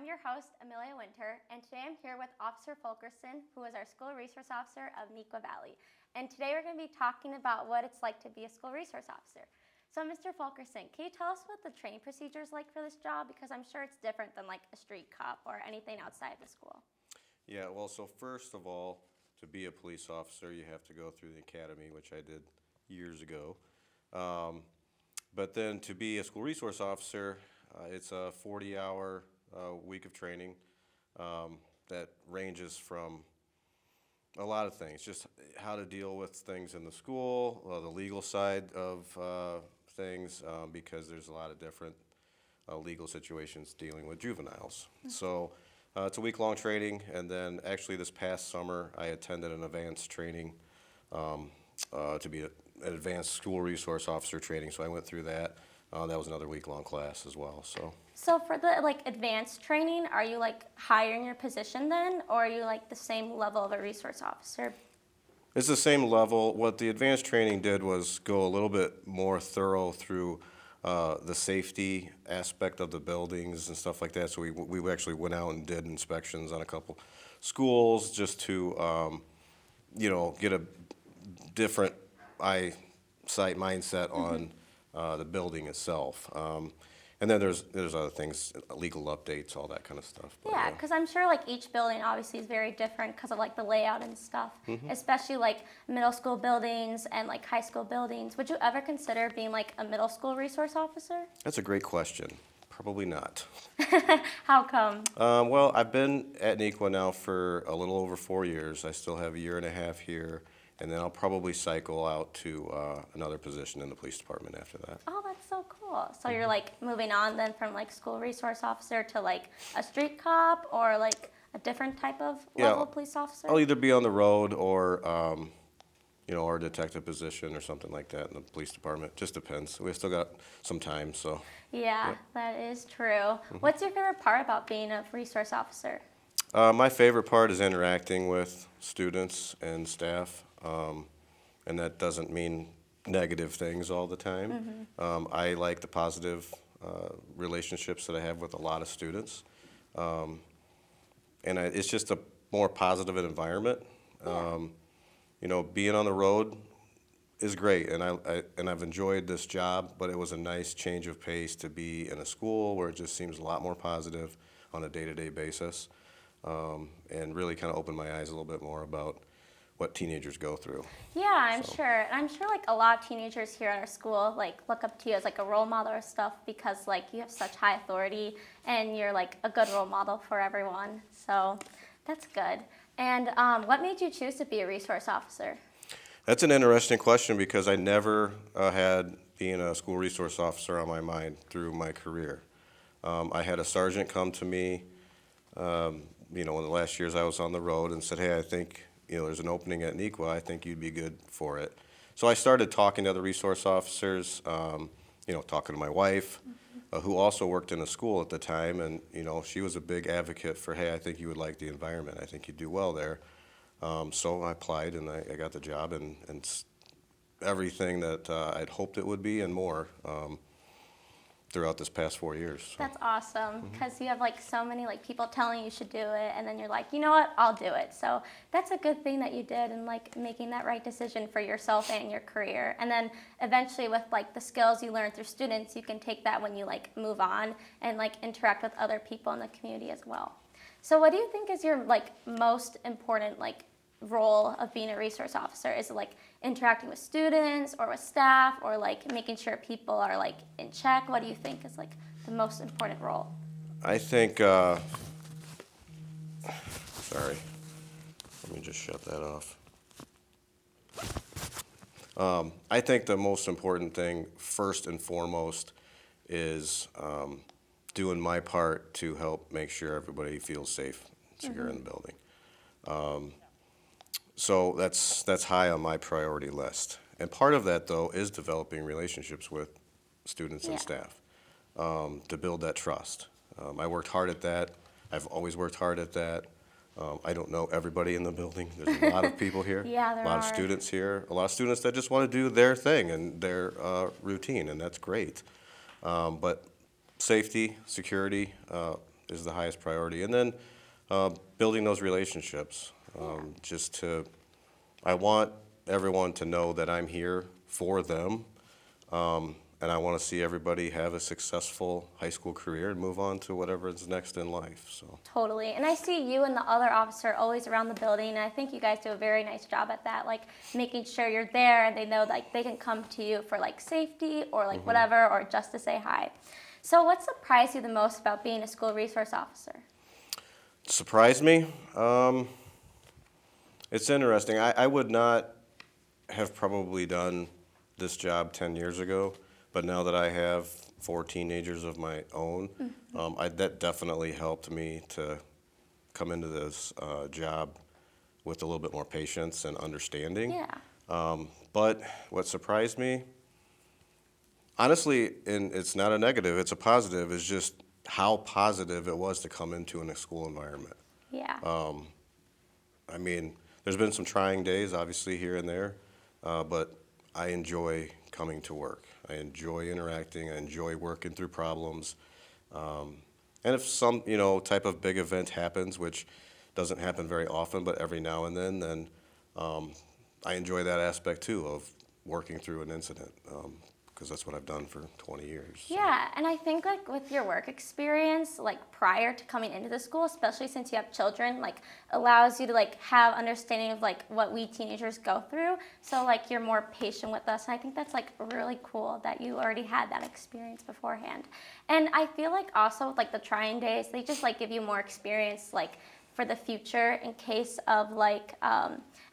I'm your host, Amelia Winter, and today I'm here with Officer Fulkerson, who is our School Resource Officer of Neuqua Valley. And today we're going to be talking about what it's like to be a School Resource Officer. So Mr. Fulkerson, can you tell us what the training procedure is like for this job? Because I'm sure it's different than like a street cop or anything outside the school. Yeah, well, so first of all, to be a police officer, you have to go through the academy, which I did years ago. But then to be a school resource officer, it's a 40-hour week of training that ranges from a lot of things, just how to deal with things in the school, the legal side of things, because there's a lot of different legal situations dealing with juveniles. So it's a week-long training, and then actually this past summer I attended an advanced training to be an advanced school resource officer training, so I went through that. That was another week-long class as well. So for the advanced training, are you higher in your position then, or are you the same level of a resource officer? It's the same level. What the advanced training did was go a little bit more thorough through the safety aspect of the buildings and stuff like that. So we actually went out and did inspections on a couple schools just to get a different eyesight mindset on the building itself. And then there's other things, legal updates, all that kind of stuff. Yeah, because I'm sure each building obviously is very different because of the layout and stuff, especially middle school buildings and high school buildings. Would you ever consider being a middle school resource officer? That's a great question. Probably not. How come? Well, I've been at Neuqua now for a little over 4 years. I still have a year and a half here, and then I'll probably cycle out to another position in the police department after that. Oh, that's so cool. So you're moving on then from school resource officer to a street cop or a different type of level of police officer? I'll either be on the road or or a detective position or something like that in the police department. Just depends. We've still got some time, so. Yeah, that is true. What's your favorite part about being a resource officer? My favorite part is interacting with students and staff, and that doesn't mean negative things all the time. I like the positive relationships that I have with a lot of students, and it's just a more positive environment. Being on the road is great, and I've enjoyed this job, but it was a nice change of pace to be in a school where it just seems a lot more positive on a day-to-day basis, and really kind of opened my eyes a little bit more about what teenagers go through. Yeah, I'm sure. And I'm sure a lot of teenagers here at our school look up to you as a role model or stuff because you have such high authority and you're a good role model for everyone. So that's good. And what made you choose to be a resource officer? That's an interesting question because I never had being a school resource officer on my mind through my career. I had a sergeant come to me, one of the last years I was on the road and said, hey, I think there's an opening at Neuqua, I think you'd be good for it. So I started talking to other resource officers, talking to my wife, who also worked in a school at the time, and she was a big advocate for, hey, I think you would like the environment, I think you'd do well there. So I applied and I got the job, and everything that I'd hoped it would be and more throughout this past 4 years. So. That's awesome because you have so many people telling you should do it, and then you're you know what, I'll do it. So that's a good thing that you did and making that right decision for yourself and your career. And then eventually with the skills you learn through students, you can take that when you move on and interact with other people in the community as well. So what do you think is your most important role of being a resource officer? Is it interacting with students or with staff or making sure people are in check? What do you think is the most important role? I think sorry, let me just shut that off. I think the most important thing first and foremost is doing my part to help make sure everybody feels safe, secure in the building. So that's high on my priority list. And part of that, though, is developing relationships with students and staff to build that trust. I worked hard at that. I've always worked hard at that. I don't know everybody in the building. There's a lot of people here, a lot of students here, a lot of students that just want to do their thing and their routine, and that's great. But safety, security, is the highest priority. And then building those relationships. I want everyone to know that I'm here for them. And I want to see everybody have a successful high school career and move on to whatever is next in life. So. Totally. And I see you and the other officer always around the building, and I think you guys do a very nice job at that, like making sure you're there and they know like they can come to you for like safety or like whatever, or just to say hi. So what surprised you the most about being a school resource officer? Surprised me? It's interesting. I would not have probably done this job 10 years ago, but now that I have 4 teenagers of my own, that definitely helped me to come into this job with a little bit more patience and understanding. Yeah. But what surprised me, honestly, and it's not a negative, it's a positive, is just how positive it was to come into a school environment. Yeah. I mean, there's been some trying days, obviously, here and there, but I enjoy coming to work. I enjoy interacting. I enjoy working through problems. And if some, type of big event happens, which doesn't happen very often, but every now and then I enjoy that aspect too of working through an incident, because that's what I've done for 20 years. So. Yeah, and I think like with your work experience, like prior to coming into the school, especially since you have children, like allows you to like have understanding of like what we teenagers go through. So like you're more patient with us, and I think that's like really cool that you already had that experience beforehand. And I feel like also with like the trying days, they just like give you more experience like for the future in case of like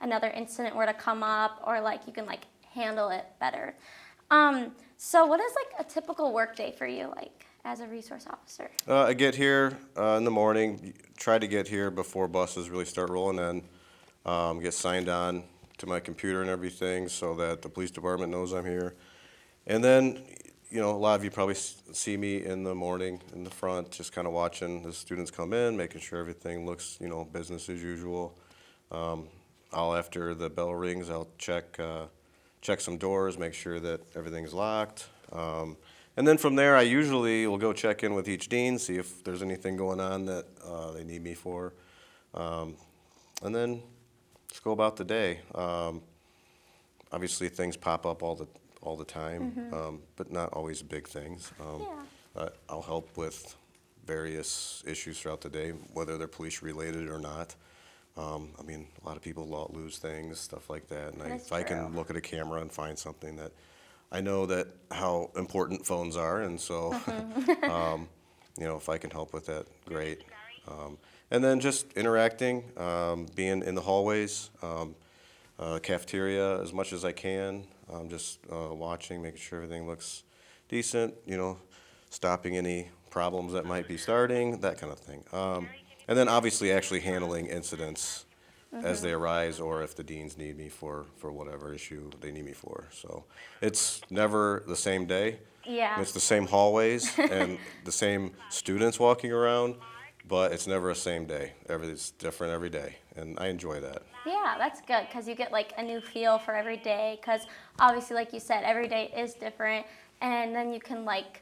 another incident were to come up, or like you can like handle it better. So what is like a typical work day for you, like as a resource officer? I get here in the morning, try to get here before buses really start rolling in, get signed on to my computer and everything so that the police department knows I'm here. And then, a lot of you probably see me in the morning in the front, just kind of watching the students come in, making sure everything looks, business as usual. After the bell rings, I'll check some doors, make sure that everything's locked. And then from there, I usually will go check in with each dean, see if there's anything going on that they need me for. And then just go about the day. Obviously, things pop up all the time, but not always big things. I'll help with various issues throughout the day, whether they're police related or not. A lot of people lose things, stuff like that. And if I can look at a camera and find something that I know that how important phones are, and so, if I can help with that, great. And then just interacting, being in the hallways, cafeteria as much as I can, just watching, making sure everything looks decent, stopping any problems that might be starting, that kind of thing. And then obviously actually handling incidents as they arise, or if the deans need me for whatever issue they need me for. So it's never the same day. Yeah. It's the same hallways and the same students walking around, but it's never the same day. It's different every day, and I enjoy that. Yeah, that's good, because you get like a new feel for every day, because obviously, like you said, every day is different, and then you can like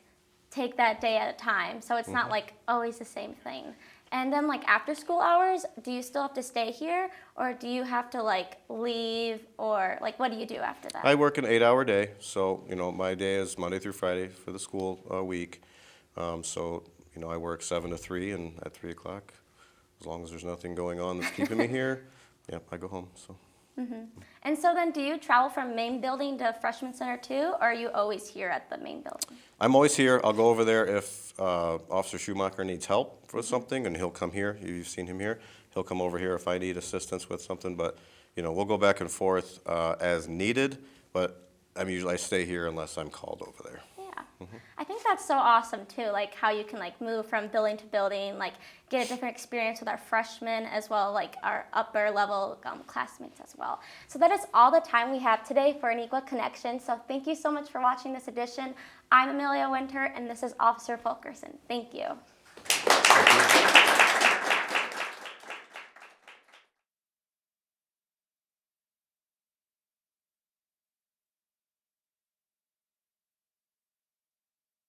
take that day at a time, so it's not like always the same thing. And then like after school hours, do you still have to stay here, or do you have to like leave, or like what do you do after that? I work an 8-hour day, so my day is Monday through Friday for the school week. So I work 7 to 3, and at 3 o'clock, as long as there's nothing going on that's keeping me here, I go home. So. And so then do you travel from main building to freshman center too, or are you always here at the main building? I'm always here. I'll go over there if Officer Schumacher needs help for something, and he'll come here. You've seen him here. He'll come over here if I need assistance with something, but we'll go back and forth as needed, but I stay here unless I'm called over there. Yeah. I think that's so awesome too, like how you can like move from building to building, like get a different experience with our freshmen as well, like our upper level classmates as well. So that is all the time we have today for Neuqua Connection. So thank you so much for watching this edition. I'm Amelia Winter, and this is Officer Fulkerson. Thank you.